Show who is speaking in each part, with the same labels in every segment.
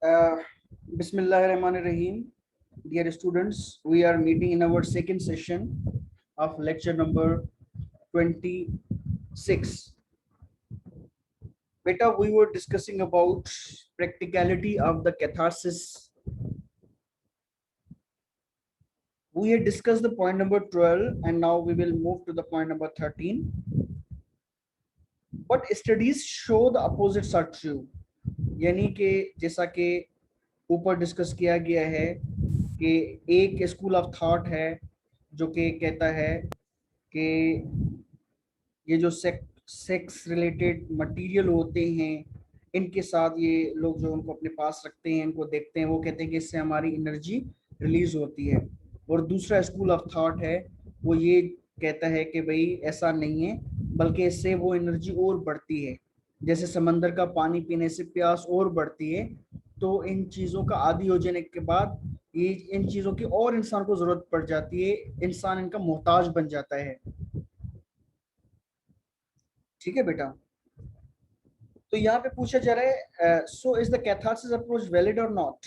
Speaker 1: Uh, Bismillahirrahmanirrahim. Dear students, we are meeting in our second session of lecture number 26. Beta, we were discussing about practicality of the catharsis. We had discussed the point number 12 and now we will move to the point number 13. But studies show the opposites are true. यानी कि जैसा कि ऊपर discuss किया गया है कि एक स्कूल ऑफ थॉट है जो कि कहता है कि ये जो सेक्स रिलेटेड मटेरियल होते हैं इनके साथ ये लोग जो उनको अपने पास रखते हैं, इनको देखते हैं, वो कहते हैं कि इससे हमारी एनर्जी रिलीज होती है। और दूसरा स्कूल ऑफ थॉट है वो ये कहता है कि भाई ऐसा नहीं है, बल्कि इससे वो एनर्जी और बढ़ती है। जैसे समंदर का पानी पीने से प्यास और बढ़ती है, तो इन चीज़ों का आदी हो जाने के बाद ये इन चीज़ों की और इंसान को ज़रूरत पड़ जाती है, इंसान इनका मोहताज बन जाता है। ठीक है बेटा, तो यहाँ पे पूछा जा रहा है so is the catharsis approach valid और नॉट।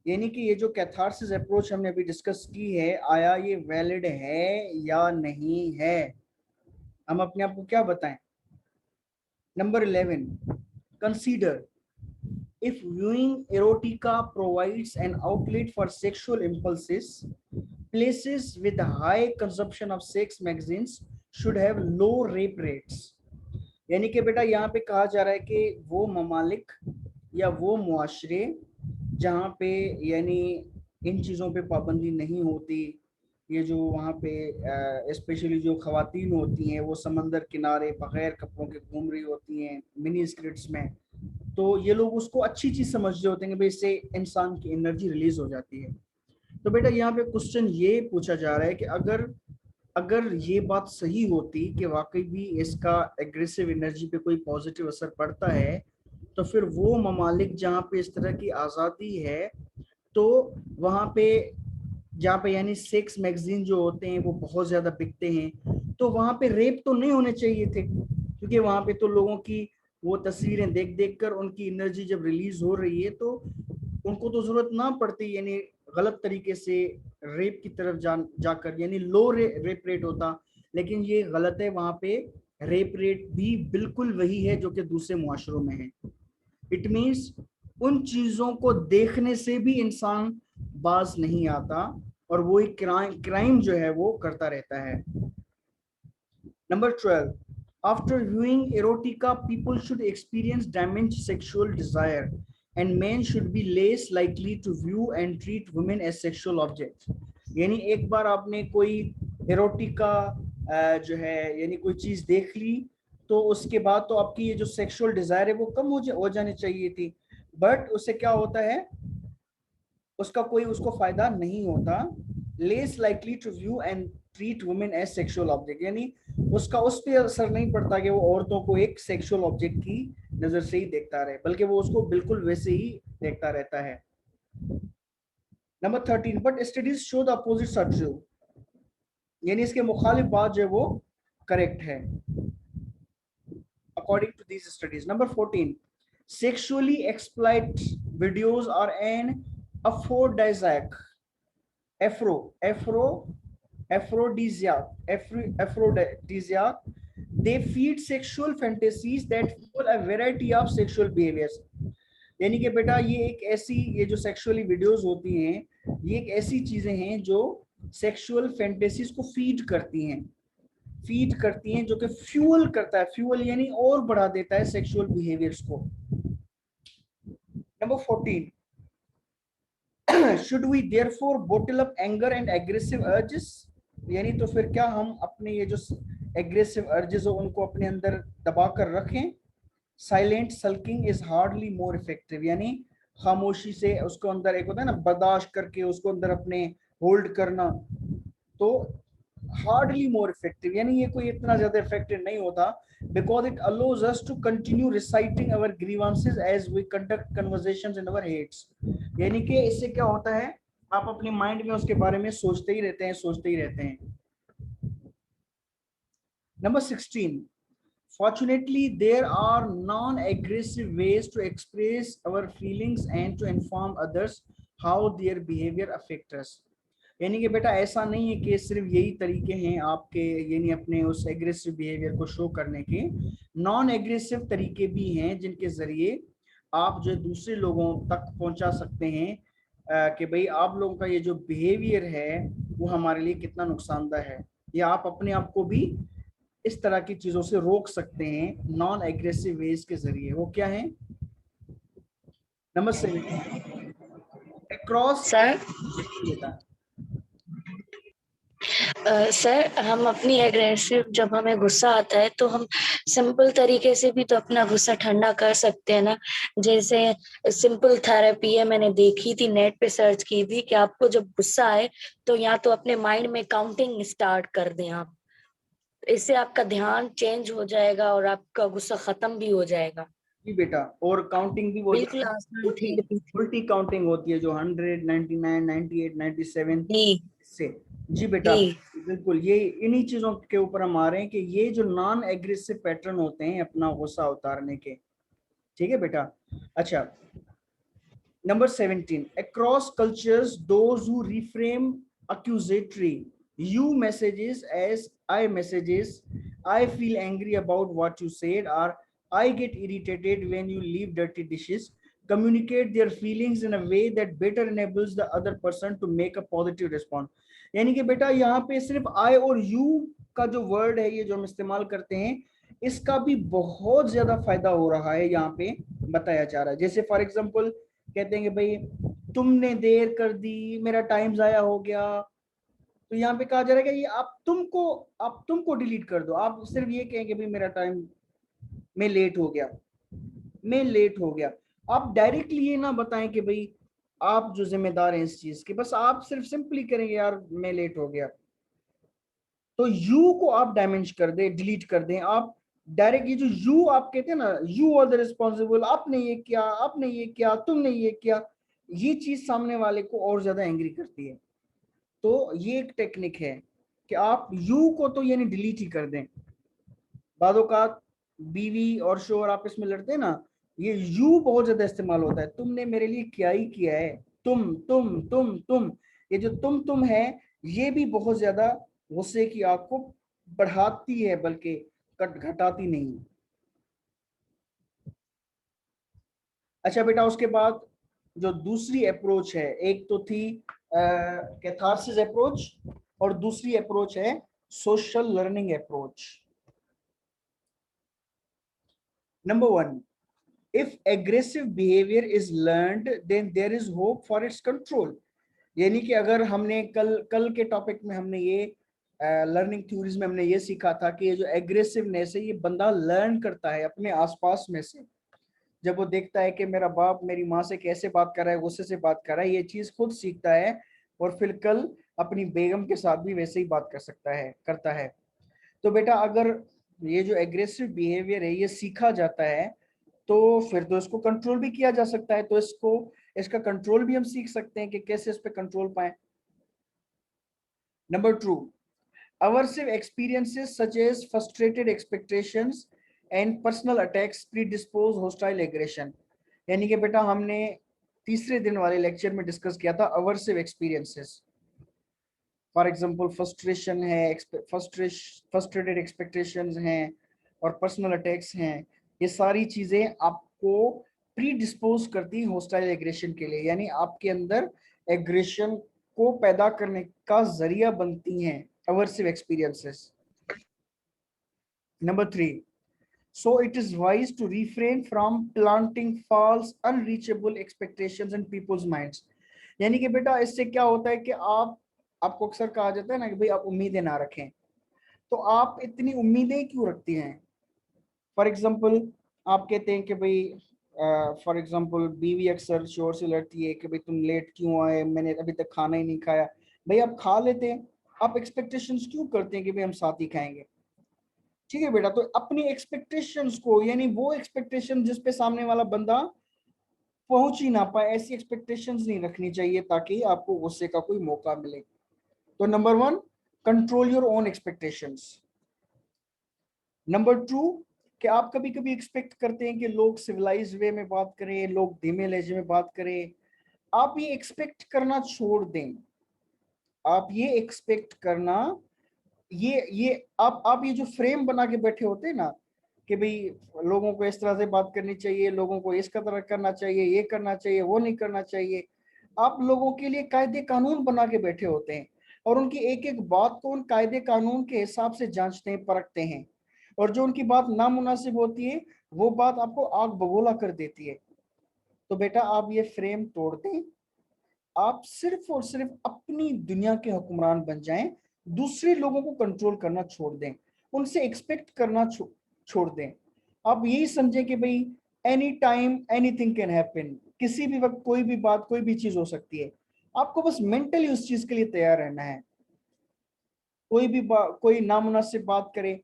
Speaker 1: यानी कि ये जो कैथारसिस अप्रोच हमने अभी डिस्कस की है, आया ये वैलिड है या नहीं है, हम अपने आप को क्या बताएं। Number 11, consider if viewing erotica provides an outlet for sexual impulses, places with high consumption of sex magazines should have low rape rates। यानी कि बेटा यहाँ पे कहा जा रहा है कि वो ममालिक या वो मुआशरे जहाँ पे यानी इन चीज़ों पे पाबंदी नहीं होती, ये जो वहाँ पे स्पेशली जो खवातीन होती हैं वो समंदर किनारे बगैर कपड़ों के घूम रही होती हैं मिनी स्कर्ट्स में, तो ये लोग उसको अच्छी चीज़ समझ रहे होते हैं कि भाई इससे इंसान की एनर्जी रिलीज हो जाती है। तो बेटा यहाँ पे क्वेश्चन ये पूछा जा रहा है कि अगर अगर ये बात सही होती कि वाकई भी इसका एग्रेसिव एनर्जी पे कोई पॉजिटिव असर पड़ता है, तो फिर वो ममालिक जहाँ पे इस तरह की आज़ादी है, तो वहाँ पे जहाँ पे यानी सेक्स मैगजीन जो होते हैं वो बहुत ज़्यादा बिकते हैं, तो वहाँ पे रेप तो नहीं होने चाहिए थे, क्योंकि वहाँ पे तो लोगों की वो तस्वीरें देख देख कर उनकी एनर्जी जब रिलीज हो रही है तो उनको तो जरूरत ना पड़ती, यानी गलत तरीके से रेप की तरफ जाकर यानी लो रेप रेट होता। लेकिन ये गलत है, वहां पे रेप रेट भी बिल्कुल वही है जो कि दूसरे मुआशरों में है। इट मीन्स उन चीजों को देखने से भी इंसान बाज नहीं आता और वो एक क्राइम जो है वो करता रहता है। Number 12, after viewing erotica people should experience damaged sexual desire and men should be less likely to view and treat women as sexual objects। यानी एक बार आपने कोई एरोटिका जो है यानी कोई चीज देख ली, तो उसके बाद तो आपकी ये जो सेक्सुअल डिजायर है वो कम हो जानी चाहिए थी, बट उससे क्या होता है, उसका कोई उसको फायदा नहीं होता। Less likely to view and treat women as sexual object, यानी उसका उस पर असर नहीं पड़ता कि वो औरतों को एक सेक्सुअल ऑब्जेक्ट की नजर से ही देखता रहे, बल्कि वो उसको बिल्कुल वैसे ही देखता रहता है। Number 13, but studies show the opposite are true, यानी इसके मुखालिफ बात जो है वो करेक्ट है according to these studies। Number 14, sexually exploit videos are an aphrodisiac, afro aphrodisiac, aphrodisiac। They feed sexual fantasies that fuel a variety of sexual behaviors। यानी कि बेटा ये एक ऐसी ये जो सेक्सुअली वीडियोस होती हैं ये एक ऐसी चीजें हैं जो सेक्सुअल फैंटेसीज को फीड करती हैं जो कि फ्यूल करता है, फ्यूल यानी और बढ़ा देता है सेक्सुअल बिहेवियर्स को। Number 14, should we therefore bottle up anger and aggressive urges, यानी तो फिर क्या हम अपने ये जो एग्रेसिव अर्जेस हो उनको अपने अंदर दबा कर रखें। Silent sulking is hardly more effective, यानी खामोशी से उसको अंदर एक होता है ना बर्दाश्त करके उसको अंदर अपने होल्ड करना, तो हार्डली मोर इफेक्टिव यानी ये कोई इतना ज्यादा इफेक्टिव नहीं होता, because it allows us to continue reciting our grievances as we conduct conversations in our heads. यानी कि इससे क्या होता है, आप अपने माइंड में उसके बारे में सोचते ही रहते हैं। Number 16, Fortunately, there are non-aggressive ways to express our feelings and to inform others how their behavior affect us. यानी कि बेटा ऐसा नहीं है कि सिर्फ यही तरीके हैं आपके यानी अपने उस एग्रेसिव बिहेवियर को शो करने के, नॉन एग्रेसिव तरीके भी हैं जिनके जरिए आप जो दूसरे लोगों तक पहुंचा सकते हैं कि भाई आप लोगों का ये जो बिहेवियर है वो हमारे लिए कितना नुकसानदायक है, या आप अपने आप को भी इस तरह की चीजों से रोक सकते हैं नॉन एग्रेसिव वेज के जरिए। वो क्या है? Number 7, across.
Speaker 2: सर सर हम अपनी एग्रेसिव, जब हमें गुस्सा आता है तो हम सिंपल तरीके से भी तो अपना गुस्सा ठंडा कर सकते हैं ना। जैसे सिंपल थेरेपी है, मैंने देखी थी, नेट पे सर्च की थी कि आपको जब गुस्सा आए तो या तो अपने माइंड में काउंटिंग स्टार्ट कर दें आप, इससे आपका ध्यान चेंज हो जाएगा और आपका गुस्सा खत्म भी हो जाएगा।
Speaker 1: जी बेटा, और काउंटिंग भी वो जो
Speaker 2: बिल्कुल आसान
Speaker 1: उल्टी
Speaker 2: थेरेपी थी।
Speaker 1: उल्टी काउंटिंग होती है जो 100, 99, 98, 97
Speaker 2: जी
Speaker 1: से। जी बेटा,
Speaker 2: जी
Speaker 1: बिल्कुल ये इन्हीं चीजों के ऊपर हम आ रहे हैं कि ये जो नॉन एग्रेसिव पैटर्न होते हैं अपना गुस्सा उतारने के। ठीक है बेटा। अच्छा, number 17, across cultures those who reframe accusatory you messages as I messages, I feel angry about what you said, or I get irritated when you leave dirty dishes, communicate their feelings in a way that better enables the other person to make a positive response। यानी कि बेटा यहाँ पे सिर्फ I और you का जो word है ये जो हम इस्तेमाल करते हैं इसका भी बहुत ज्यादा फायदा हो रहा है, यहाँ पे बताया जा रहा है। जैसे फॉर एग्जांपल कहते हैं कि भाई तुमने देर कर दी, मेरा टाइम जाया हो गया, तो यहाँ पे कहा जा रहा है कि ये आप तुमको डिलीट कर दो। आप सिर्फ ये कहेंगे भाई मेरा टाइम, मैं लेट हो गया, मैं लेट हो गया। आप डायरेक्टली ये ना बताएं कि भाई आप जो जिम्मेदार हैं इस चीज के, बस आप सिर्फ सिंपली करेंगे यार मैं लेट हो गया, तो यू को आप डायमेंश कर दे, डिलीट कर दें। आप डायरेक्ट ये जो यू आप कहते हैं ना, यू आर द रिस्पॉन्सिबल, आपने ये किया, आपने ये किया, तुमने ये किया, ये चीज सामने वाले को और ज्यादा एंग्री करती है। तो ये एक टेक्निक है कि आप यू को तो यानी डिलीट ही कर दें। बादों का बीवी और शोहर आपस में लड़ते हैं ना, ये यू बहुत ज्यादा इस्तेमाल होता है, तुमने मेरे लिए क्या ही किया है, तुम। ये जो तुम है ये भी बहुत ज्यादा गुस्से की आग को बढ़ाती है, बल्कि घटाती नहीं। अच्छा बेटा, उसके बाद जो दूसरी अप्रोच है, एक तो थी कैथारसिस अप्रोच और दूसरी अप्रोच है social learning approach. Number 1, if aggressive behavior is learned then there is hope for its control। यानी कि अगर हमने कल के टॉपिक में हमने ये लर्निंग थ्योरीज में हमने ये सीखा था कि ये जो एग्रेसिवनेस है ये बंदा लर्न करता है अपने आसपास में से। जब वो देखता है कि मेरा बाप मेरी माँ से कैसे बात कर रहा है, गुस्से से बात कर रहा है, ये चीज खुद सीखता है और फिर कल अपनी बेगम के साथ भी वैसे ही बात कर सकता है, करता है। तो बेटा अगर ये जो एग्रेसिव बिहेवियर है ये सीखा जाता है तो फिर तो इसको कंट्रोल भी किया जा सकता है। तो इसका कंट्रोल भी हम सीख सकते हैं कि कैसे इस पे कंट्रोल पाए। Number 2, aversive experiences such as frustrated expectations and personal attacks predispose hostile aggression। यानी कि बेटा हमने तीसरे दिन वाले लेक्चर में डिस्कस किया था aversive experiences। For example frustration है, फ्रस्ट्रेटेड एक्सपेक्टेशंस हैं और पर्सनल अटैक्स हैं। ये सारी चीजें आपको प्री डिस्पोज करती है होस्टाइल एग्रेशन के लिए, यानी आपके अंदर एग्रेशन को पैदा करने का जरिया बनती हैं aversive experiences. Number 3, so it is wise to refrain from planting false unreachable expectations in people's minds। यानी कि बेटा इससे क्या होता है कि आपको अक्सर कहा जाता है ना कि भाई आप उम्मीदें ना रखें, तो आप इतनी उम्मीदें क्यों रखती हैं? फॉर एग्जांपल आप कहते हैं कि भाई फॉर एग्जांपल बीवी अक्सर शोर से लड़ती है कि भाई तुम लेट क्यों आए, मैंने अभी तक खाना ही नहीं खाया। भाई आप खा लेते हैं, आप एक्सपेक्टेशंस क्यों करते हैं कि भाई हम साथ ही खाएंगे? ठीक है बेटा, तो अपनी एक्सपेक्टेशंस को, यानी वो एक्सपेक्टेशन जिस पे सामने वाला बंदा पहुंच ही ना पाए, ऐसी एक्सपेक्टेशंस नहीं रखनी चाहिए ताकि आपको गुस्से का कोई मौका मिले। तो number 1, control your own expectations. Number 2, कि आप कभी कभी एक्सपेक्ट करते हैं कि लोग सिविलाइज वे में बात करें, लोग धीमे लहजे में बात करें। आप ये एक्सपेक्ट करना छोड़ दें। आप ये एक्सपेक्ट करना, ये आप ये जो फ्रेम बना के बैठे होते हैं ना कि भाई लोगों को इस तरह से बात करनी चाहिए, लोगों को इस तरह करना चाहिए, ये करना चाहिए, वो नहीं करना चाहिए। आप लोगों के लिए कायदे कानून बना के बैठे होते हैं और उनकी एक एक बात को उन कायदे कानून के हिसाब से जांचते हैं, परखते हैं, और जो उनकी बात नामुनासिब होती है वो बात आपको आग बबूला कर देती है। तो बेटा आप ये फ्रेम तोड़ दें, आप सिर्फ और सिर्फ अपनी दुनिया के हुक्मरान बन जाएं, दूसरे लोगों को कंट्रोल करना छोड़ दें, उनसे एक्सपेक्ट करना छोड़ दें। आप यही समझें कि भाई any time anything can happen, किसी भी वक्त कोई भी बात, कोई भी चीज हो सकती है। आपको बस मेंटली उस चीज के लिए तैयार रहना है। कोई भी कोई नामुनासिब बात करे,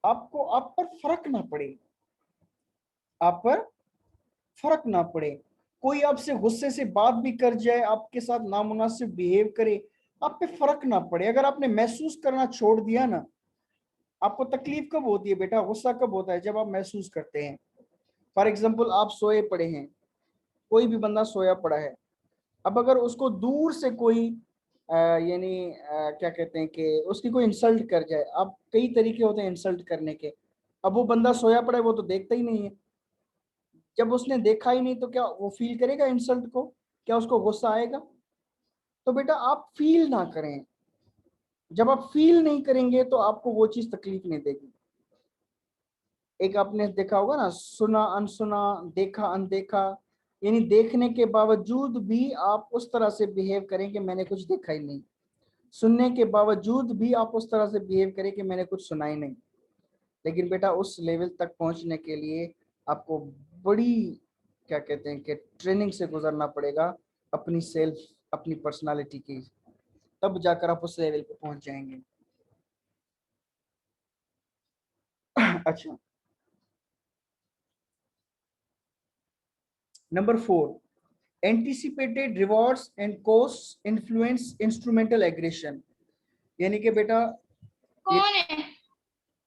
Speaker 1: आपको आप पर फर्क ना पड़े, आप पर फर्क ना पड़े। कोई आपसे गुस्से से बात भी कर जाए, आपके साथ नामुनासिब बिहेव करे, आप पे फर्क ना पड़े। अगर आपने महसूस करना छोड़ दिया ना, आपको तकलीफ कब होती है बेटा, गुस्सा कब होता है, जब आप महसूस करते हैं। फॉर एग्जाम्पल आप सोए पड़े हैं, कोई भी बंदा सोया पड़ा है, अब अगर उसको दूर से कोई यानी क्या कहते हैं कि उसकी कोई इंसल्ट कर जाए, अब कई तरीके होते हैं इंसल्ट करने के। अब वो बंदा सोया पड़ा है, वो तो देखता ही नहीं है। जब उसने देखा ही नहीं तो क्या वो फील करेगा इंसल्ट को? क्या उसको गुस्सा आएगा? तो बेटा आप फील ना करें। जब आप फील नहीं करेंगे तो आपको वो चीज तकलीफ नहीं देगी। एक आपने देखा होगा ना, सुना अनसुना, देखा अनदेखा, यानी देखने के बावजूद भी आप उस तरह से बिहेव करें कि मैंने कुछ देखा ही नहीं, सुनने के बावजूद भी आप उस तरह से बिहेव करें कि मैंने कुछ सुना ही नहीं। लेकिन बेटा उस लेवल तक पहुंचने के लिए आपको बड़ी क्या कहते हैं कि ट्रेनिंग से गुजरना पड़ेगा, अपनी सेल्फ, अपनी पर्सनालिटी की, तब जाकर आप उस लेवल पे पहुंच जाएंगे। अच्छा, number 4, anticipated rewards and cost influence instrumental aggression. यानी कि बेटा ये
Speaker 2: कौन है?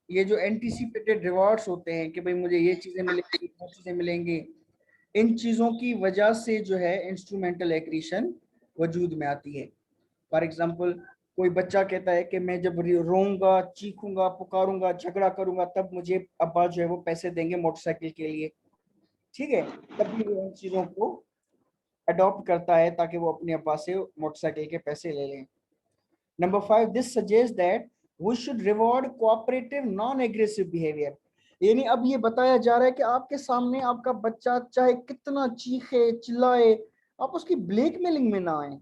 Speaker 1: ये जो एंटीसिपेटेड रिवॉर्ड्स होते हैं कि भाई मुझे ये चीजें मिलेंगी, वो चीजें मिलेंगी, इन चीजों की वजह से जो है इंस्ट्रूमेंटल एग्रेशन वजूद में आती है। फॉर एग्जाम्पल कोई बच्चा कहता है कि मैं जब रोऊंगा, चीखूंगा, पुकारूंगा, झगड़ा करूंगा, तब मुझे अब्बा जो है वो पैसे देंगे मोटरसाइकिल के लिए। ठीक है, तभी वो इन चीजों को अडॉप्ट करता है ताकि वो अपने अब्बा से मोटरसाइकिल के पैसे ले लें। Number 5, this suggest that we should reward cooperative non aggressive behaviour. यानी अब ये बताया जा रहा है कि आपके सामने आपका बच्चा चाहे कितना चीखे चिल्लाए, आप उसकी ब्लैकमेलिंग में ना आए,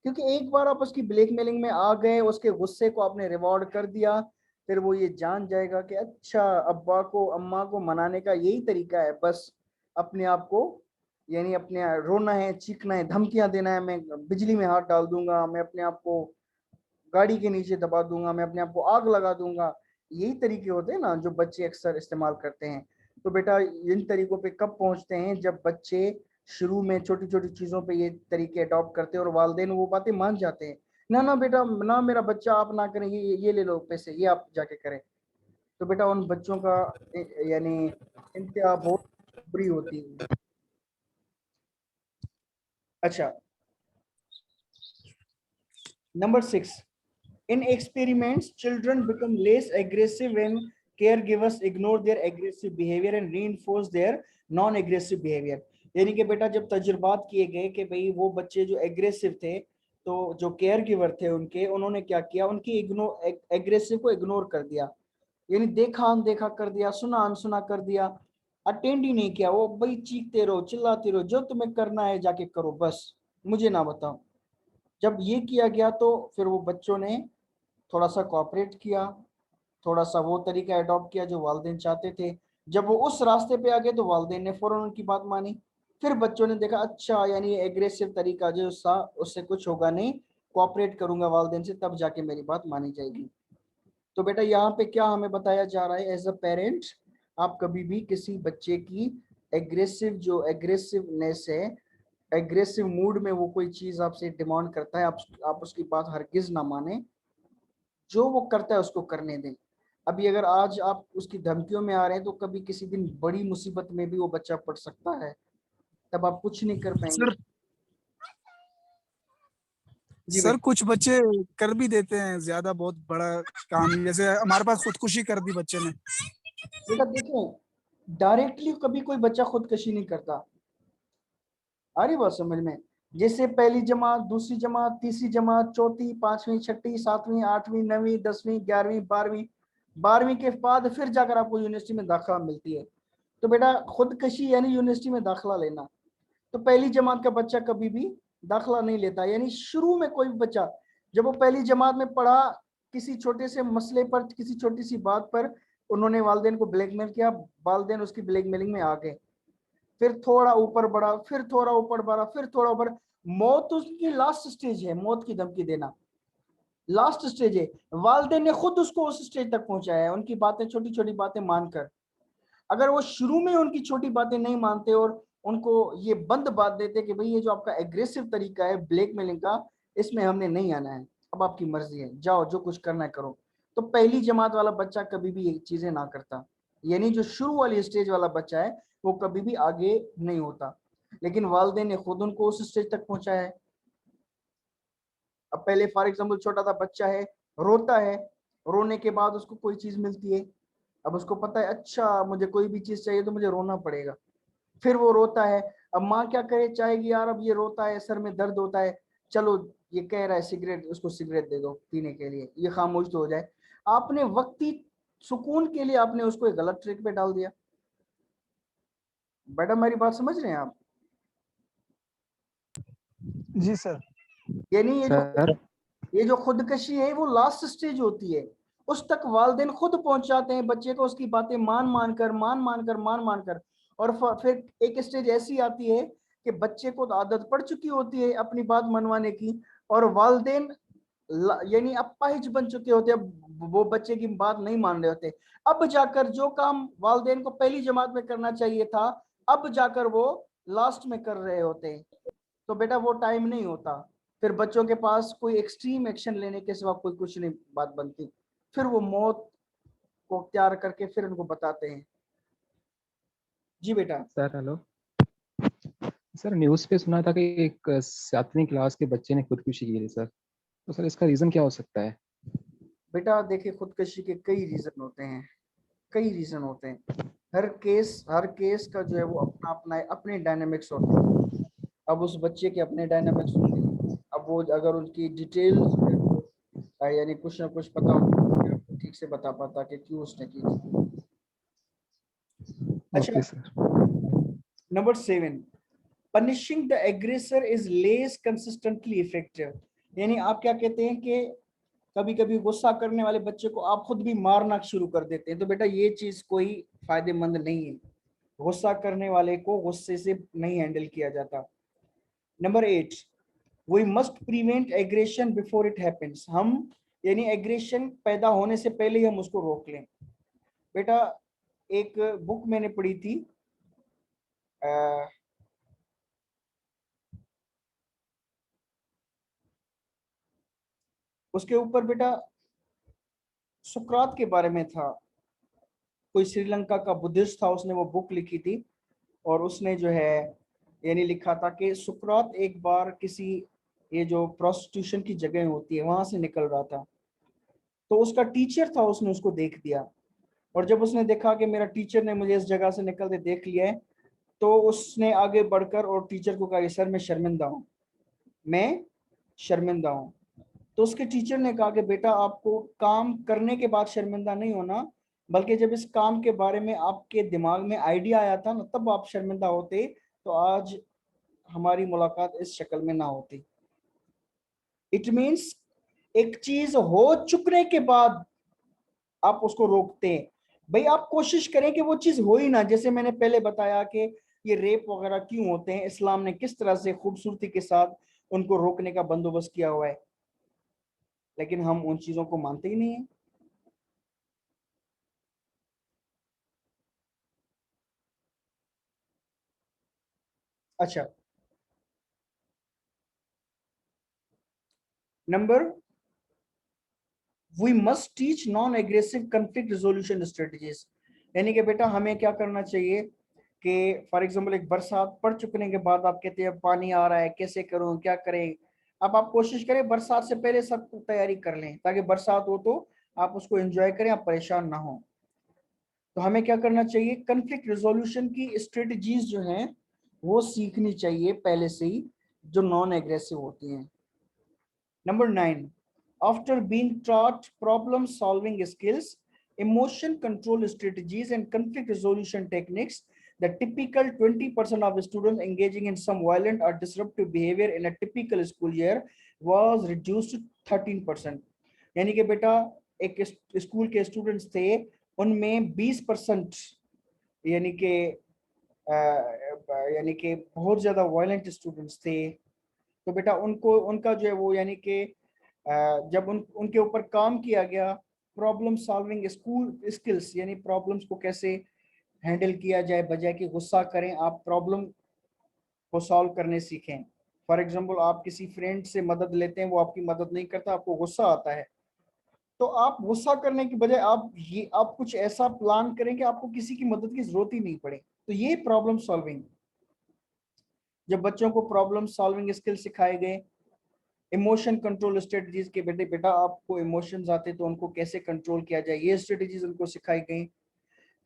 Speaker 1: क्योंकि एक बार आप उसकी ब्लैकमेलिंग में आ गए, उसके गुस्से को आपने रिवॉर्ड कर दिया, फिर वो ये जान जाएगा कि अच्छा अब्बा को अम्मा को मनाने का यही तरीका है, बस अपने आप को यानी अपने रोना है, चीखना है, धमकियां देना है, मैं बिजली में हाथ डाल दूंगा, मैं अपने आप को गाड़ी के नीचे दबा दूंगा, मैं अपने आप को आग लगा दूंगा। यही तरीके होते हैं ना जो बच्चे अक्सर इस्तेमाल करते हैं। तो बेटा इन तरीकों पे कब पहुंचते हैं, जब बच्चे शुरू में छोटी छोटी चीजों पे ये तरीके अडॉप्ट करते हैं और वालिदैन वो बातें मान जाते हैं। ना ना बेटा ना, मेरा बच्चा, आप ना करें, ये ले लो पैसे, ये आप जाके करें। तो बेटा उन बच्चों का यानी इंतहा बहुत बुरी होती है। अच्छा, number 6, in experiments, children become less aggressive when caregivers ignore their aggressive behavior and reinforce their non-aggressive behavior। यानी कि बेटा जब तजुर्बात किए गए कि भाई वो बच्चे जो एग्रेसिव थे, तो जो केयर गिवर थे उनके, उन्होंने क्या किया, उनकी एग्रेसिव को इग्नोर कर दिया, यानी देखा अनदेखा कर दिया, सुना अनसुना कर दिया, अटेंड ही नहीं किया। वो भाई चीखते रहो, चिल्लाते रहो, जो तुम्हें करना है जाके करो, बस मुझे ना बताओ। जब ये किया गया तो फिर वो बच्चों ने थोड़ा सा कोऑपरेट किया, थोड़ा सा वो तरीका अडॉप्ट किया जो वालिदैन चाहते थे। जब वो उस रास्ते पे आ गए तो वालिदैन ने फौरन उनकी बात मानी। फिर बच्चों ने देखा अच्छा यानी एग्रेसिव तरीका जो सा, उससे कुछ होगा नहीं, कोऑपरेट करूंगा वालिदैन से, तब जाके मेरी बात मानी जाएगी। तो बेटा यहाँ पे क्या हमें बताया जा रहा है, एज अ पेरेंट आप कभी भी किसी बच्चे की एग्रेसिव जो एग्रेसिवनेस है, एग्रेसिव मूड में वो कोई चीज आपसे डिमांड करता है, आप उसकी बात हरगिज ना माने, जो वो करता है उसको करने दें। अभी अगर आज आप उसकी धमकियों में आ रहे हैं तो कभी किसी दिन बड़ी मुसीबत में भी वो बच्चा पड़ सकता है, तब आप कुछ नहीं कर पाएंगे।
Speaker 3: सर
Speaker 1: जी
Speaker 3: सर
Speaker 1: बेटा।
Speaker 3: कुछ बच्चे कर भी देते हैं ज्यादा बहुत बड़ा काम, जैसे हमारे पास खुदकुशी कर दी बच्चे ने।
Speaker 1: बेटा देखें, डायरेक्टली कभी कोई बच्चा खुदकशी नहीं करता, आ रही बात समझ में? जैसे पहली जमात, दूसरी जमात, तीसरी जमात, चौथी, पांचवी, छठी, सातवीं, आठवीं, नवीं, 10वीं, 11वीं, 12वीं, 12वीं के बाद फिर जाकर आपको यूनिवर्सिटी में दाखिला मिलती है। तो बेटा खुदकशी यानी यूनिवर्सिटी में दाखिला लेना। तो पहली जमात का बच्चा कभी भी दाखिला नहीं लेता, यानी शुरू में कोई भी बच्चा जब वो पहली जमात में पढ़ा, किसी छोटे से मसले पर, किसी छोटी सी बात पर उन्होंने वालिदैन को ब्लैकमेल किया, वालिदैन उसकी ब्लैकमेलिंग में आ गए, फिर थोड़ा ऊपर बढ़ा, फिर थोड़ा ऊपर बढ़ा, फिर थोड़ा ऊपर, मौत उसकी लास्ट स्टेज है, मौत की धमकी देना लास्ट स्टेज है। वालिदैन ने खुद उसको उस स्टेज तक पहुंचाया है, उनकी बातें, छोटी छोटी बातें मानकर। अगर वो शुरू में उनकी छोटी बातें नहीं मानते और उनको ये बंद बात देते कि भाई ये जो आपका एग्रेसिव तरीका है ब्लैकमेलिंग का, इसमें हमने नहीं आना है, अब आपकी मर्जी है, जाओ जो कुछ करना है करो, तो पहली जमात वाला बच्चा कभी भी ये चीजें ना करता। यानी जो शुरू वाली स्टेज वाला बच्चा है वो कभी भी आगे नहीं होता, लेकिन वालिदैन ने खुद उनको उस स्टेज तक पहुंचाया है। अब पहले फॉर एग्जाम्पल छोटा सा बच्चा है, रोता है, रोने के बाद उसको कोई चीज मिलती है, अब उसको पता है अच्छा मुझे कोई भी चीज चाहिए तो मुझे रोना पड़ेगा, फिर वो रोता है। अब माँ क्या करे, चाहेगी यार अब ये रोता है, सर में दर्द होता है, चलो ये कह रहा है सिगरेट, उसको सिगरेट दे दो पीने के लिए, ये खामोश तो हो जाए। आपने वक्ती सुकून के लिए आपने उसको एक गलत ट्रैक पे डाल दिया। मैडम मेरी बात समझ रहे हैं आप?
Speaker 3: जी सर।
Speaker 1: यानी
Speaker 4: सर
Speaker 1: ये जो खुदकशी है वो लास्ट स्टेज होती है, उस तक वालिदैन खुद पहुंचाते हैं बच्चे को, उसकी बातें मान मान कर, और फिर एक स्टेज ऐसी आती है कि बच्चे को तो आदत पड़ चुकी होती है अपनी बात मनवाने की, और वालिदैन यानी अपाहिज बन चुके होते हैं, वो बच्चे की बात नहीं मान रहे होते। अब जाकर जो काम वालिदैन को पहली जमात में करना चाहिए था, अब जाकर वो लास्ट में कर रहे होते हैं। तो बेटा वो टाइम नहीं होता, फिर बच्चों के पास कोई एक्सट्रीम एक्शन लेने के सिवा कोई कुछ नहीं बात बनती, फिर वो मौत को अख्तियार करके फिर उनको बताते हैं। जी बेटा।
Speaker 4: सर हेलो सर, न्यूज़ पे सुना था कि एक 7वीं क्लास के बच्चे ने खुदकुशी की है सर। तो सर इसका रीज़न क्या हो सकता है?
Speaker 1: बेटा देखिए, खुदकशी के कई रीजन होते हैं, कई रीजन होते हैं। हर केस का जो है वो अपना अपना अपने डायनामिक्स होते हैं। अब उस बच्चे के अपने डायनामिक्स होंगे, अब वो अगर उनकी डिटेल्स जो है वो यानी कुछ ना कुछ पता होगा तो फिर आपको ठीक से बता पाता कि क्यों उसने की थी। अच्छा,
Speaker 4: okay sir.
Speaker 1: Number 7, punishing the aggressor is less consistently effective. यानी आप क्या कहते हैं कि कभी कभी गुस्सा करने वाले बच्चे को आप खुद भी मारना शुरू कर देते हैं, तो बेटा ये चीज कोई फायदेमंद नहीं है, गुस्सा करने वाले को गुस्से से नहीं हैंडल किया जाता। Number 8, we must prevent aggression before it happens. हम यानी एग्रेशन पैदा होने से पहले ही हम उसको रोक लें। बेटा एक बुक मैंने पढ़ी थी, उसके ऊपर बेटा सुकरात के बारे में था, कोई श्रीलंका का बुद्धिस्ट था, उसने वो बुक लिखी थी, और उसने जो है यानी लिखा था कि सुकरात एक बार किसी, ये जो प्रोस्टिट्यूशन की जगह होती है वहां से निकल रहा था, तो उसका टीचर था, उसने उसको देख दिया, और जब उसने देखा कि मेरा टीचर ने मुझे इस जगह से निकलते देख लिया है, तो उसने आगे बढ़कर और टीचर को कहा कि सर मैं शर्मिंदा हूँ, मैं शर्मिंदा हूँ। तो उसके टीचर ने कहा कि बेटा आपको काम करने के बाद शर्मिंदा नहीं होना, बल्कि जब इस काम के बारे में आपके दिमाग में आइडिया आया था ना, तब आप शर्मिंदा होते, तो आज हमारी मुलाकात इस शक्ल में ना होती। इट मीन्स एक चीज हो चुकने के बाद आप उसको रोकते हैं। भाई आप कोशिश करें कि वो चीज हो ही ना, जैसे मैंने पहले बताया कि ये रेप वगैरह क्यों होते हैं, इस्लाम ने किस तरह से खूबसूरती के साथ उनको रोकने का बंदोबस्त किया हुआ है, लेकिन हम उन चीजों को मानते ही नहीं है। अच्छा, number we must teach non aggressive conflict resolution strategies. यानी कि बेटा हमें क्या करना चाहिए कि फॉर एग्जांपल एक बरसात पड़ चुकने के बाद आप कहते हैं पानी आ रहा है, कैसे करूं, क्या करें। अब आप कोशिश करें बरसात से पहले सब तैयारी कर लें ताकि बरसात हो तो आप उसको एंजॉय करें, आप परेशान ना हो। तो हमें क्या करना चाहिए, कन्फ्लिक्ट रिजोल्यूशन की स्ट्रेटजीज जो हैं वो सीखनी चाहिए पहले से ही, जो नॉन एग्रेसिव होती हैं। Number 9, after being taught problem solving skills, emotion control strategies and conflict resolution techniques, the typical 20% of students engaging in some violent or disruptive behavior in a typical school year was reduced to 13%। यानी कि बेटा एक school के students थे, उनमें 20% यानी कि बहुत ज्यादा वायलेंट स्टूडेंट्स थे। तो बेटा उनको उनका जो है वो यानी कि जब उनके ऊपर काम किया गया, प्रॉब्लम सॉल्विंग स्कूल स्किल्स यानी प्रॉब्लम्स को कैसे हैंडल किया जाए, बजाय कि गुस्सा करें आप प्रॉब्लम को सॉल्व करने सीखें। फॉर एग्जांपल आप किसी फ्रेंड से मदद लेते हैं, वो आपकी मदद नहीं करता, आपको गुस्सा आता है, तो आप गुस्सा करने की बजाय आप कुछ ऐसा प्लान करें कि आपको किसी की मदद की जरूरत ही नहीं पड़े। तो ये प्रॉब्लम सॉल्विंग, जब बच्चों को प्रॉब्लम सॉल्विंग स्किल सिखाए गए, इमोशन कंट्रोल स्ट्रेटजीज के बेटा आपको इमोशंस आते तो उनको कैसे कंट्रोल किया जाए, ये स्ट्रेटजीज उनको सिखाई गई।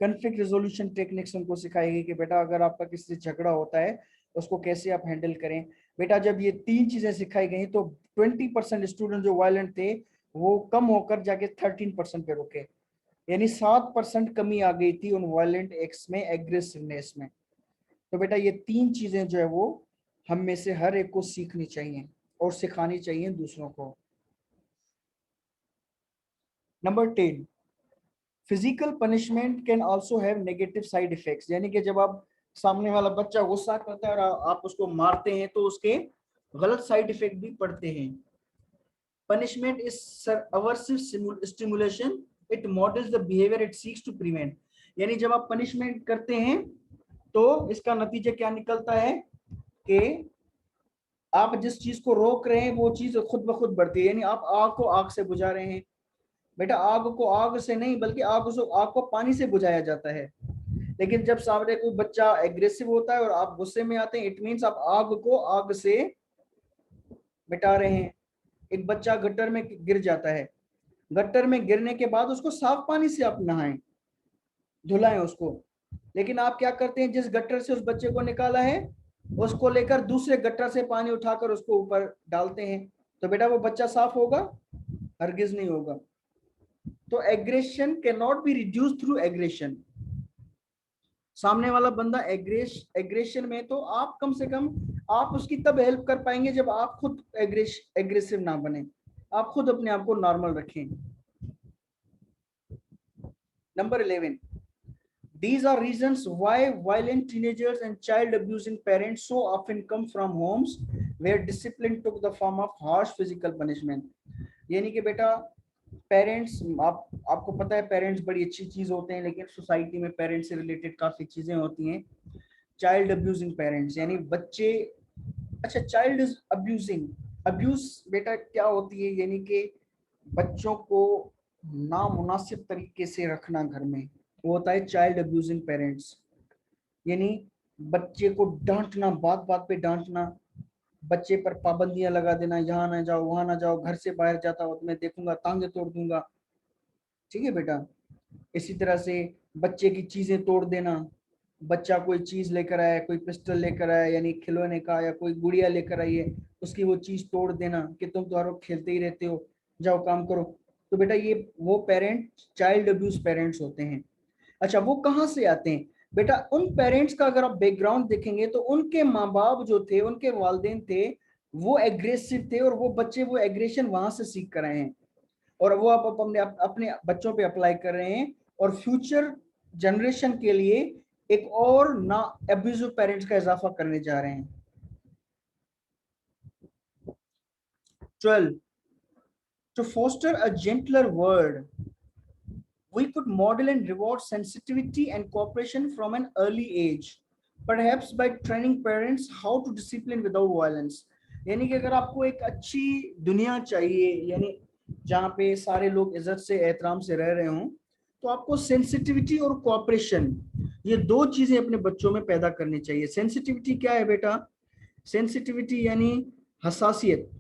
Speaker 1: कन्फ्लिक्ट रिजोल्यूशन टेक्निक्स उनको सिखाई गई कि बेटा अगर आपका किसी से झगड़ा होता है उसको कैसे आप हैंडल करें। बेटा जब ये 3 चीजें सिखाई गई तो 20% स्टूडेंट जो वायलेंट थे वो कम होकर जाके 13% पे रुके, यानी 7% कमी आ गई थी उन वायलेंट एक्ट्स में, एग्रेसिवनेस में। तो बेटा ये 3 चीजें जो है वो हम में से हर एक को सीखनी चाहिए और सिखानी चाहिए दूसरों को। Number 10, physical punishment can also have negative side effects. यानी कि जब आप सामने वाला बच्चा गुस्सा करता है और आप उसको मारते हैं तो उसके गलत साइड इफेक्ट भी पड़ते हैं। Punishment is aversive stimulation, it models the behaviour it seeks to prevent. यानी जब आप पनिशमेंट करते हैं तो इसका नतीजा क्या निकलता है कि आप जिस चीज को रोक रहे हैं वो चीज खुद ब खुद बढ़ती है। यानी आप आग को आग से बुझा रहे हैं, बेटा आग को आग से नहीं बल्कि आग को पानी से बुझाया जाता है। लेकिन जब सामने कोई बच्चा एग्रेसिव होता है और आप गुस्से में आते हैं, इट मींस आप आग को आग से मिटा रहे हैं। एक बच्चा गटर में गिर जाता है, गटर में गिरने के बाद उसको साफ पानी से आप नहाएं, धुलाएं उसको, लेकिन आप क्या करते हैं, जिस गटर से उस बच्चे को निकाला है उसको लेकर दूसरे गटर से पानी उठाकर उसको ऊपर डालते हैं। तो बेटा वो बच्चा साफ होगा? हरगिज नहीं होगा। तो aggression can not be reduce through aggression. सामने वाला बंदा एग्रेशन में, तो आप कम से कम आप उसकी तब हेल्प कर पाएंगे जब आप खुद एग्रेसिव ना बने, आप खुद अपने आप को नॉर्मल रखें। Number 11, these are reasons why violent teenagers and child abusing parents so often come from homes where discipline took the form of harsh physical punishment। यानी कि बेटा पेरेंट्स, आपको पता है पेरेंट्स बड़ी अच्छी चीज होते हैं, लेकिन सोसाइटी में पेरेंट्स से रिलेटेड काफी चीजें होती हैं। चाइल्ड अब्यूजिंग पेरेंट्स यानी बच्चे, अच्छा चाइल्ड इज अब्यूजिंग, अब्यूज बेटा क्या होती है, यानी कि बच्चों को नामुनासिब तरीके से रखना घर में, वो होता है चाइल्ड अब्यूजिंग पेरेंट्स। यानी बच्चे को डांटना, बात बात पे डांटना, बच्चे पर पाबंदियां लगा देना, यहाँ ना जाओ, वहां ना जाओ, घर से बाहर जाता हो तो मैं देखूंगा, टांगे तोड़ दूंगा। ठीक है बेटा, इसी तरह से बच्चे की चीजें तोड़ देना, बच्चा कोई चीज लेकर आया, कोई पिस्टल लेकर आया यानी खिलौने का, या कोई गुड़िया लेकर आई है, उसकी वो चीज तोड़ देना कि तुम तो हर वक्त खेलते ही रहते हो, जाओ काम करो। तो बेटा ये वो पेरेंट चाइल्ड अब्यूज पेरेंट्स होते हैं। अच्छा वो कहाँ से आते हैं बेटा? उन पेरेंट्स का अगर आप बैकग्राउंड देखेंगे तो उनके माँ बाप जो थे, उनके वालिदैन थे, वो एग्रेसिव थे और वो बच्चे वो एग्रेशन वहां से सीख कर आए हैं और वो आप अपने बच्चों पे अप्लाई कर रहे हैं और फ्यूचर जनरेशन के लिए एक और ना अब्यूजिव पेरेंट्स का इजाफा करने जा रहे हैं। 12, to foster a gentler world, we could model and reward sensitivity and cooperation from an early age, perhaps by training parents how to discipline without violence। यानी कि अगर आपको एक अच्छी दुनिया चाहिए, यानी जहाँ पे सारे लोग इज्जत से एहतराम से रह रहे हों, तो आपको सेंसिटिविटी और कोऑपरेशन, ये दो चीजें अपने बच्चों में पैदा करनी चाहिए। सेंसिटिविटी क्या है बेटा? सेंसिटिविटी यानी हसासियत,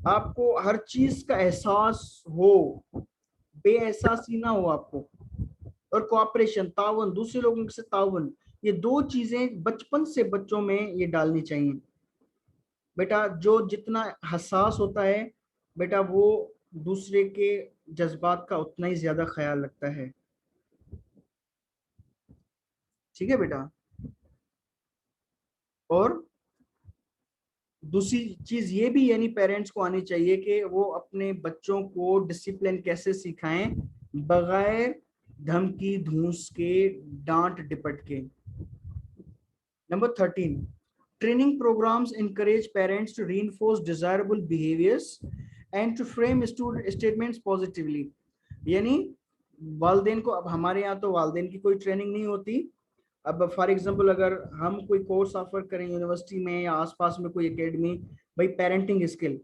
Speaker 1: आपको हर चीज का एहसास हो, बेएहसासी ना हो आपको। और कोऑपरेशन, ताउन, दूसरे लोगों से ताउन, ये दो चीजें बचपन से बच्चों में ये डालनी चाहिए। बेटा जो जितना हसास होता है बेटा, वो दूसरे के जज्बात का उतना ही ज्यादा ख्याल रखता है। ठीक है बेटा। और दूसरी चीज ये भी यानी पेरेंट्स को आनी चाहिए कि वो अपने बच्चों को डिसिप्लिन कैसे सिखाएं, बगैर धमकी धूस के, डांट डिपट के। Number 13, training programs encourage parents to reinforce desirable behaviors and to frame statements positively। यानी वालदेन को, अब हमारे यहाँ तो वालदेन की कोई ट्रेनिंग नहीं होती। अब फॉर एग्जांपल अगर हम कोई कोर्स ऑफर करें यूनिवर्सिटी में या आसपास में कोई एकेडमी, भाई पेरेंटिंग स्किल,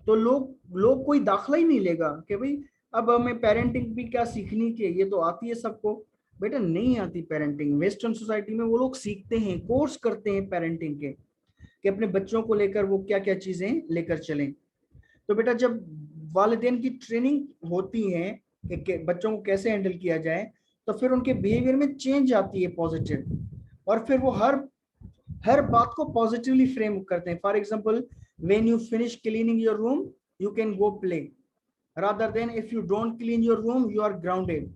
Speaker 1: तो लोग कोई दाखला ही नहीं लेगा कि भाई अब हमें पेरेंटिंग भी क्या सीखनी चाहिए, ये तो आती है सबको। बेटा नहीं आती पेरेंटिंग। वेस्टर्न सोसाइटी में वो लोग सीखते हैं, कोर्स करते हैं पेरेंटिंग के, कि अपने बच्चों को लेकर वो क्या क्या चीजें लेकर चलें। तो बेटा जब वालिदैन की ट्रेनिंग होती है कि बच्चों को कैसे हैंडल किया जाए, तो फिर उनके बिहेवियर में चेंज आती है पॉजिटिव, और फिर वो हर बात को पॉजिटिवली फ्रेम करते हैं। For example, when you finish cleaning your room you can go play, rather than if you don't clean your room you are grounded.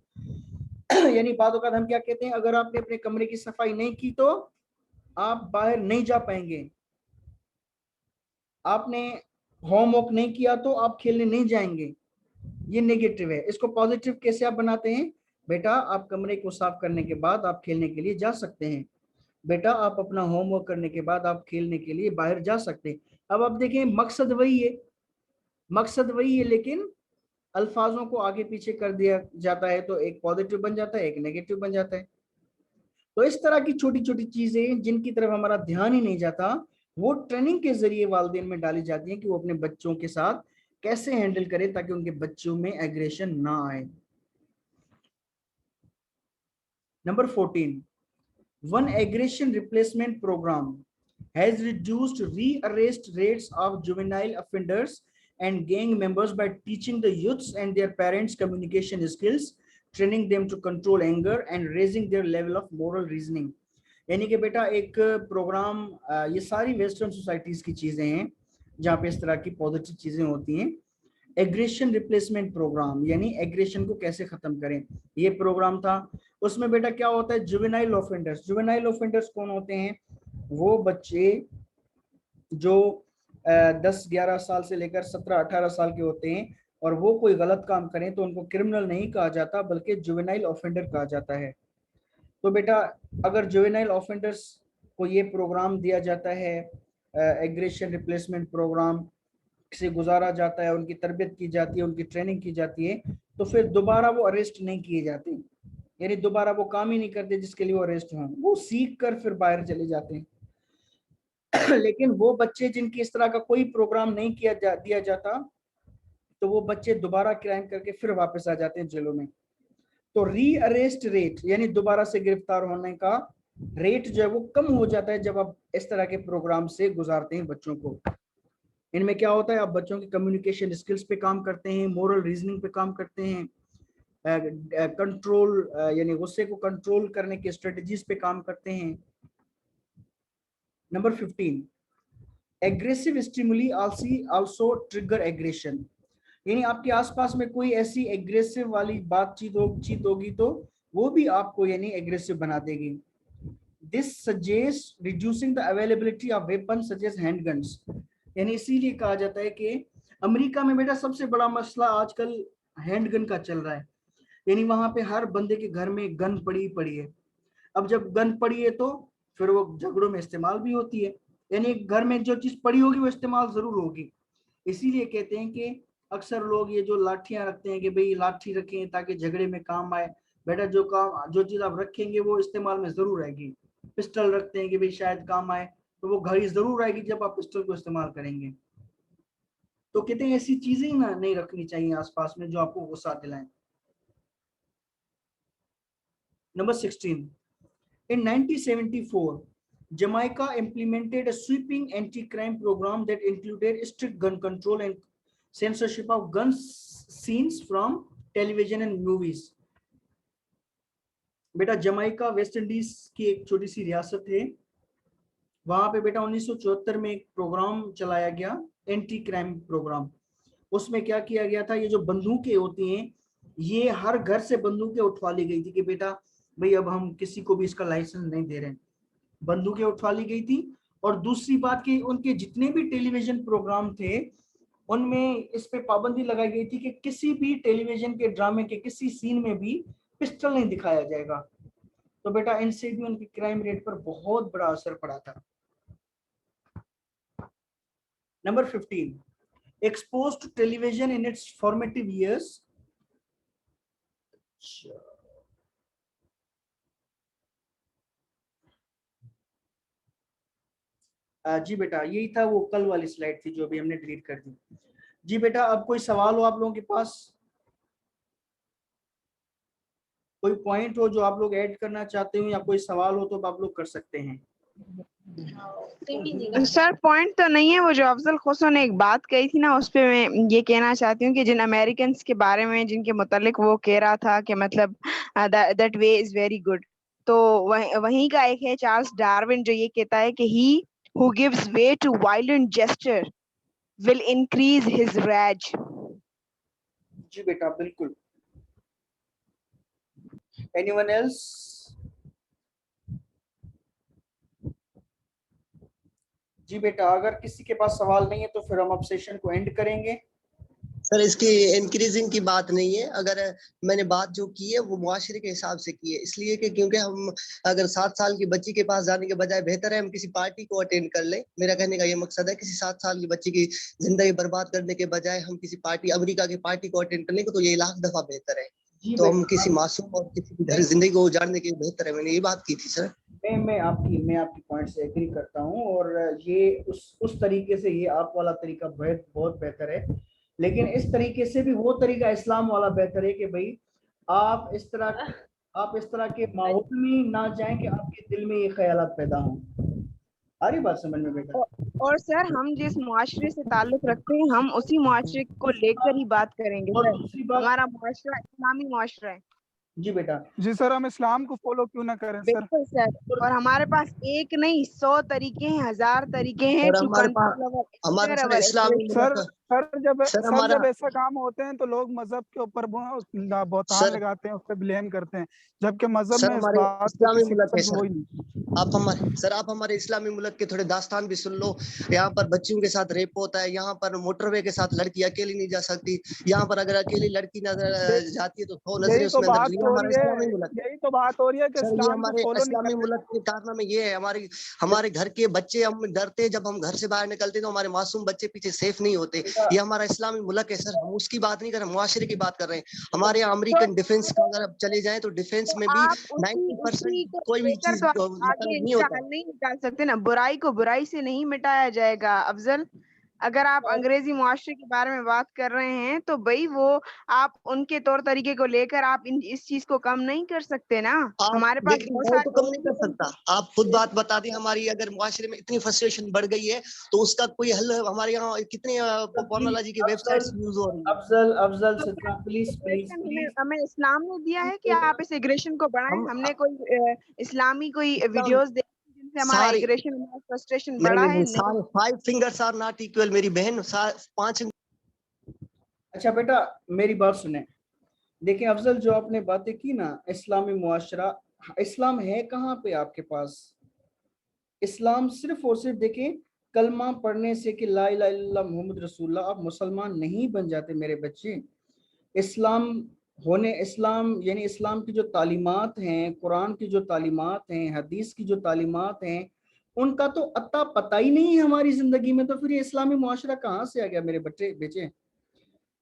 Speaker 1: यानी बातों का हम क्या कहते हैं, अगर आपने अपने कमरे की सफाई नहीं की तो आप बाहर नहीं जा पाएंगे, आपने होमवर्क नहीं किया तो आप खेलने नहीं जाएंगे। ये नेगेटिव है। इसको पॉजिटिव कैसे आप बनाते हैं? बेटा आप कमरे को साफ करने के बाद आप खेलने के लिए जा सकते हैं, बेटा आप अपना होमवर्क करने के बाद आप खेलने के लिए बाहर जा सकते हैं। अब आप देखें, मकसद वही है, लेकिन अल्फाजों को आगे पीछे कर दिया जाता है, तो एक पॉजिटिव बन जाता है, एक नेगेटिव बन जाता है। तो इस तरह की छोटी छोटी चीजें जिनकी तरफ हमारा ध्यान ही नहीं जाता, वो ट्रेनिंग के जरिए वालिदैन में डाली जाती है कि वो अपने बच्चों के साथ कैसे हैंडल करें ताकि उनके बच्चों में एग्रेशन ना आए। Number 14, one aggression replacement program has reduced rearrest rates of juvenile offenders and gang members by teaching the youths and their parents communication skills, training them to control anger and raising their level of moral reasoning। यानी कि बेटा एक programme, ये सारी western societies की चीजें हैं जहाँ पे इस तरह की पॉजिटिव चीजें होती हैं। एग्रेशन रिप्लेसमेंट प्रोग्राम यानी एग्रेशन को कैसे खत्म करें, ये प्रोग्राम था। उसमें बेटा क्या होता है, जुवेनाइल ऑफेंडर्स कौन होते हैं? वो बच्चे जो 10-11 साल से लेकर 17-18 साल के होते हैं, और वो कोई गलत काम करें तो उनको क्रिमिनल नहीं कहा जाता बल्कि जुवेनाइल ऑफेंडर कहा जाता है। तो बेटा अगर जुवेनाइल ऑफेंडर्स को ये प्रोग्राम दिया जाता है, एग्रेशन रिप्लेसमेंट प्रोग्राम से गुजारा जाता है, उनकी तरबियत की जाती है, उनकी ट्रेनिंग की जाती है, तो फिर दोबारा वो अरेस्ट नहीं किए जाते, यानी दोबारा वो काम ही नहीं करते जिसके लिए वो अरेस्ट हों, वो सीख कर फिर बाहर चले जाते हैं। लेकिन वो बच्चे जिनकी इस तरह का कोई प्रोग्राम नहीं दिया जाता, तो वो बच्चे दोबारा क्राइम करके फिर वापस आ जाते हैं जेलों में। तो री अरेस्ट रेट यानी दोबारा से गिरफ्तार होने का रेट जो है वो कम हो जाता है जब आप इस तरह के प्रोग्राम से गुजारते हैं बच्चों को। इनमें क्या होता है, आप बच्चों की कम्युनिकेशन स्किल्स पे काम करते हैं, मोरल रीजनिंग पे काम करते हैं, कंट्रोल यानी गुस्से को कंट्रोल करने के स्ट्रेटजीज पे काम करते हैं। Number 15, aggressive stimuli also trigger aggression, यानी आपके आसपास में कोई ऐसी एग्रेसिव वाली बातचीत होगी तो वो भी आपको यानी एग्रेसिव बना देगी। This suggest reducing the availability of weapon such as handguns, यानी इसीलिए कहा जाता है कि अमेरिका में बेटा सबसे बड़ा मसला आजकल हैंडगन का चल रहा है, यानी वहां पे हर बंदे के घर में गन पड़ी है। अब जब गन पड़ी है तो फिर वो झगड़ों में इस्तेमाल भी होती है, यानी घर में जो चीज पड़ी होगी वो इस्तेमाल जरूर होगी। इसीलिए कहते हैं कि अक्सर लोग ये जो लाठियां रखते हैं कि भाई लाठी रखें ताकि झगड़े में काम आए, बेटा जो चीज आप रखेंगे वो इस्तेमाल में जरूर आएगी। पिस्टल रखते हैं कि भाई शायद काम आए, तो वो घड़ी जरूर आएगी जब आप पिस्टल को इस्तेमाल करेंगे। तो कहते हैं ऐसी चीजें ही ना नहीं रखनी चाहिए आसपास में जो आपको गुस्सा दिलाएं। Number 16, in 1974 Jamaica implemented a sweeping anti-crime program that included strict gun control and censorship of gun scenes from television and movies। बेटा जमाइका वेस्ट इंडीज की एक छोटी सी रियासत है, वहां पे बेटा 1974 में एक प्रोग्राम चलाया गया, एंटी क्राइम प्रोग्राम। उसमें क्या किया गया था, ये जो बंदूकें होती हैं ये हर घर से बंदूकें उठवा ली गई थी कि बेटा भाई अब हम किसी को भी इसका लाइसेंस नहीं दे रहे हैं, बंदूकें उठवा ली गई थी। और दूसरी बात कि उनके जितने भी टेलीविजन प्रोग्राम थे उनमें इस पे पाबंदी लगाई गई थी कि किसी भी टेलीविजन के ड्रामे के किसी सीन में भी पिस्टल नहीं दिखाया जाएगा। तो बेटा इनसे भी उनकी क्राइम रेट पर बहुत बड़ा असर पड़ा था। Number 15, exposed to television in its formative years। जी बेटा यही था, वो कल वाली स्लाइड थी जो अभी हमने डिलीट कर दी। जी बेटा अब कोई सवाल हो आप लोगों के पास, कोई पॉइंट हो जो आप लोग ऐड करना चाहते हो या कोई सवाल हो तो आप लोग कर सकते हैं।
Speaker 5: सर पॉइंट तो नहीं है, वो जो अफजल खुसरो ने एक बात कही थी ना, उस पे मैं ये कहना चाहती हूँ कि जिन अमेरिकन के बारे में जिनके मुतालिक वो कह रहा था कि मतलब that way is very good, तो वहीं का एक है चार्ल्स डार्विन जो ये कहता है कि he who gives way to violent gesture will increase his rage.
Speaker 1: जी बेटा बिल्कुल। Anyone else? जी बेटा अगर किसी के पास सवाल नहीं है तो फिर हम अब सेशन को एंड करेंगे।
Speaker 6: सर इसकी इंक्रीजिंग की बात नहीं है, अगर मैंने बात जो की है वो मुआशरे के हिसाब से की है, इसलिए कि क्योंकि हम अगर 7 साल की बच्ची के पास जाने के बजाय बेहतर है हम किसी पार्टी को अटेंड कर लें। मेरा कहने का ये मकसद है, किसी 7 साल की बच्ची की जिंदगी बर्बाद करने के बजाय हम किसी पार्टी, अमेरिका की पार्टी को अटेंड कर लेंगे तो ये लाख दफा बेहतर है। तो हम किसी मासूम और किसी की जिंदगी को उजाड़ने के बेहतर है, मैंने ये बात की थी सर।
Speaker 1: मैं आपकी पॉइंट से एग्री करता हूँ और ये उस तरीके से ये आप वाला तरीका बहुत बेहतर है, लेकिन इस तरीके से भी वो तरीका इस्लाम वाला बेहतर है कि भाई आप इस तरह के माहौल में ना जाएं कि आपके दिल में ये ख्यालात पैदा हों। आ रही बात समझ में बेटा?
Speaker 5: और सर हम जिस मुआशरे से ताल्लुक रखते हैं हम उसी मुआशरे को लेकर ही बात करेंगे
Speaker 1: और
Speaker 5: सर।
Speaker 1: दूसरी बात,
Speaker 5: हमारा मुआशरा इस्लामी मुआशरा है।
Speaker 1: जी बेटा।
Speaker 3: जी सर, हम इस्लाम को फॉलो क्यों ना करें सर?
Speaker 5: बिल्कुल सर, और हमारे पास एक नहीं 100 तरीके हैं, 1000 तरीके हैं टू कंट्रोल
Speaker 6: हमारा इस्लामी
Speaker 3: जब ऐसा काम होते हैं तो लोग मजहब के ऊपर बहतान लगाते हैं, उस पर ब्लेम करते हैं, जबकि मजहब में इस बात को किसी किस्म वही नहीं।
Speaker 6: आप हमारे इस्लामी मुल्क के थोड़े दास्तान भी सुन लो। यहाँ पर बच्चियों के साथ रेप होता है, यहाँ पर मोटरवे के साथ लड़की अकेली नहीं जा सकती, यहाँ पर अगर अकेली लड़की नजर जाती है तो 100 नजरें उसमें अंदर।
Speaker 3: यही तो बात हो रही है कि
Speaker 6: हमारे इस्लामी मुल्क के कारनामे ये है, हमारे घर के बच्चे, हम डरते जब हम घर से बाहर निकलते तो हमारे मासूम बच्चे पीछे सेफ नहीं होते। ये हमारा इस्लामी मुल्क है सर, हम उसकी बात नहीं कर रहे, मुआशरे की बात कर रहे हैं। हमारे यहाँ अमेरिकन डिफेंस का अगर चले जाए तो डिफेंस में भी 90% कोई भी चीज नहीं होता।
Speaker 5: नहीं निकाल सकते ना, बुराई को बुराई से नहीं मिटाया जाएगा अफजल। अगर आप अंग्रेजी मुआशरे के बारे में बात कर रहे हैं तो भाई वो आप उनके तौर तरीके को लेकर आप इस चीज को कम नहीं कर सकते ना। हमारे पास
Speaker 6: तो कम नहीं कर सकता, आप खुद बात बता दें। हमारी अगर मुआशरे में इतनी फ्रस्ट्रेशन बढ़ गई है तो उसका कोई हल, हमारे यहाँ कितने पोर्नोलॉजी की वेबसाइट्स यूज हो रही है।
Speaker 1: अफजल सिद्दीक प्लीज
Speaker 5: हमें इस्लाम ने दिया है कि आप इस एग्रेशन को बढ़ाएं। हमने कोई इस्लामी कोई वीडियोस से हमारा एग्रेशन हमारा फ्रस्ट्रेशन बढ़ा है।
Speaker 6: सारे 5 फिंगर्स आर नॉट इक्वल मेरी बहन, 5।
Speaker 1: अच्छा बेटा मेरी बात सुने, देखिए अफजल जो आपने बातें की ना, इस्लामी मुआशरा, इस्लाम है कहाँ पे आपके पास? इस्लाम सिर्फ और सिर्फ देखें कलमा पढ़ने से कि ला इलाहा इल्लल्लाह मुहम्मद रसूलुल्लाह आप मुसलमान नहीं बन जाते मेरे बच्चे। इस्लाम यानी इस्लाम की जो तालीमात हैं, कुरान की जो तालीमात हैं, हदीस की जो तालीमात हैं, उनका तो अता पता ही नहीं है हमारी जिंदगी में, तो फिर ये इस्लामी मुआशरा कहाँ से आ गया मेरे बच्चे?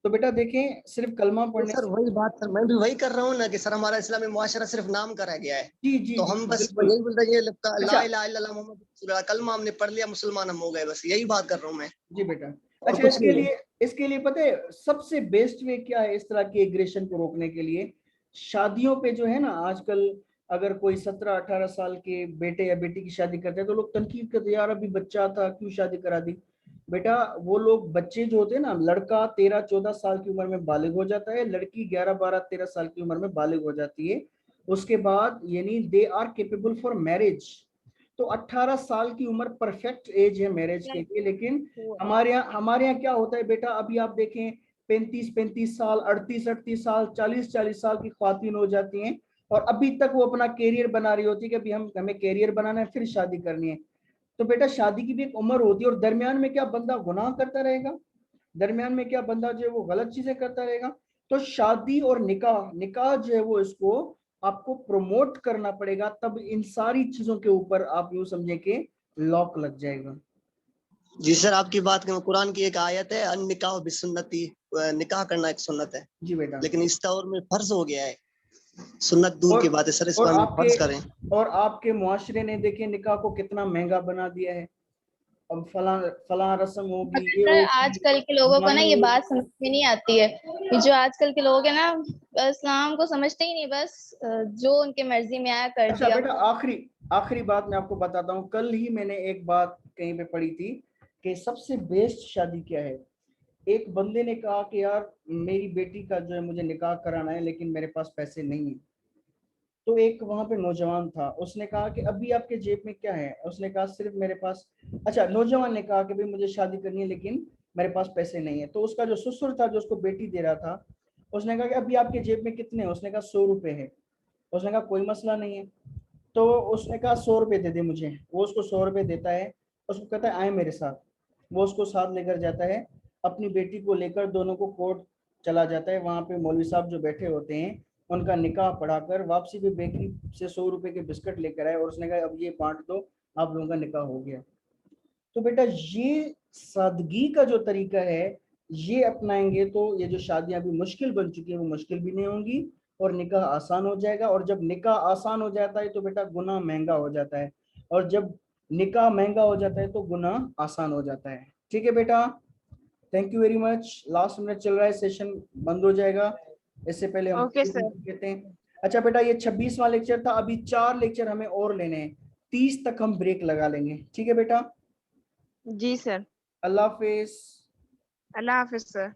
Speaker 1: तो बेटा देखें सिर्फ कलमा पढ़ने
Speaker 6: सर वही बात सर, मैं भी वही कर रहा हूँ ना कि सर हमारा इस्लामी मुआशरा सिर्फ नाम का रह गया है।
Speaker 1: जी
Speaker 6: तो हम बस यही बोल रहे हैं ला इलाहा इल्लल्लाह मुहम्मद रसूलुल्लाह, कलमा हमने पढ़ लिया, मुसलमान हम हो गए, बस यही बात कर रहा हूँ मैं।
Speaker 1: जी बेटा अच्छा, इसके लिए पता है सबसे बेस्ट वे क्या है इस तरह के एग्रेशन को रोकने के लिए? शादियों पे जो है ना आजकल, अगर कोई 17-18 साल के बेटे या बेटी की शादी करते हैं तो लोग तनकीद करते हैं, यार अभी बच्चा था क्यों शादी करा दी। बेटा वो लोग बच्चे जो होते हैं ना, लड़का 13-14 साल की उम्र में बालिग हो जाता है, लड़की 11-12-13 साल की उम्र में बालिग हो जाती है। उसके बाद यानी they are capable for marriage. तो 18 साल की उम्र परफेक्ट एज है मैरिज के लिए। लेकिन हमारे यहाँ क्या होता है बेटा, अभी आप देखें 35-35 साल, 38-38 साल, 40-40 साल की ख्वातीन हो जाती हैं और अभी तक वो अपना कैरियर बना रही होती है कि अभी हमें कैरियर बनाना है, फिर शादी करनी है। तो बेटा शादी की भी एक उम्र होती है, और दरमियान में क्या बंदा गुनाह करता रहेगा? दरमियान में क्या बंदा जो है वो गलत चीजें करता रहेगा? तो शादी और निकाह जो है वो इसको आपको प्रमोट करना पड़ेगा, तब इन सारी चीजों के ऊपर आप यूं समझे कि लॉक लग जाएगा।
Speaker 6: जी सर, आपकी बात करें, कुरान की एक आयत है, अन निकाह बिसुन्नती, निकाह करना एक सुन्नत है।
Speaker 1: जी बेटा।
Speaker 6: लेकिन इस दौर में फर्ज हो गया है, सुन्नत दूर की बात है सर, इसको हम फर्ज करें।
Speaker 1: और आपके मुआशरे ने देखिए निकाह को कितना महंगा बना दिया है। अब फला रस्म होगी, ये
Speaker 7: सर
Speaker 1: होगी,
Speaker 7: आजकल के लोगों को ना ये बात समझ में नहीं आती है कि जो आजकल के लोग हैं ना, इस्लाम को समझते ही नहीं, बस जो उनके मर्जी में आया कर
Speaker 1: अच्छा
Speaker 7: दिया।
Speaker 1: बेटा, आखिरी बात मैं आपको बताता हूँ। कल ही मैंने एक बात कहीं पे पढ़ी थी कि सबसे बेस्ट शादी क्या है। एक बंदे ने कहा कि यार मेरी बेटी का जो है मुझे निकाह कराना है, लेकिन मेरे पास पैसे नहीं है। तो एक वहां पे नौजवान था, उसने कहा कि अभी आपके जेब में क्या है? उसने कहा सिर्फ मेरे पास, अच्छा नौजवान ने कहा कि भाई मुझे शादी करनी है लेकिन मेरे पास पैसे नहीं है। तो उसका जो ससुर था जो उसको बेटी दे रहा था, उसने कहा कि अभी आपके जेब में कितने हैं? उसने कहा 100 रुपए है। उसने कहा कोई मसला नहीं है। तो उसने कहा 100 रुपए दे दे मुझे। वो उसको 100 रुपए देता है, उसको कहता है आए मेरे साथ। वो उसको साथ लेकर जाता है, अपनी बेटी को लेकर दोनों को कोर्ट चला जाता है। वहां पे मौलवी साहब जो बैठे होते हैं उनका निकाह पढ़ाकर वापसी पे बेकरी से 100 रुपए के बिस्किट लेकर आए और उसने कहा अब ये बांट दो, आप लोगों का निकाह हो गया। तो बेटा ये सादगी का जो तरीका है ये अपनाएंगे तो ये जो शादियां अभी मुश्किल बन चुकी है वो मुश्किल भी नहीं होंगी और निकाह आसान हो जाएगा। और जब निकाह आसान हो जाता है तो बेटा गुनाह महंगा हो जाता है, और जब निकाह महंगा हो जाता है तो गुनाह आसान हो जाता है। ठीक है बेटा, thank you very much. Last minute चल रहा है, सेशन बंद हो जाएगा, इससे पहले हम
Speaker 5: ओके सर।
Speaker 1: कहते हैं। अच्छा बेटा ये 26वां लेक्चर था, अभी 4 लेक्चर हमें और लेने हैं, 30 तक हम ब्रेक लगा लेंगे। ठीक है बेटा,
Speaker 5: जी सर।
Speaker 1: अल्लाह हाफिज।
Speaker 5: अल्लाह हाफिज सर।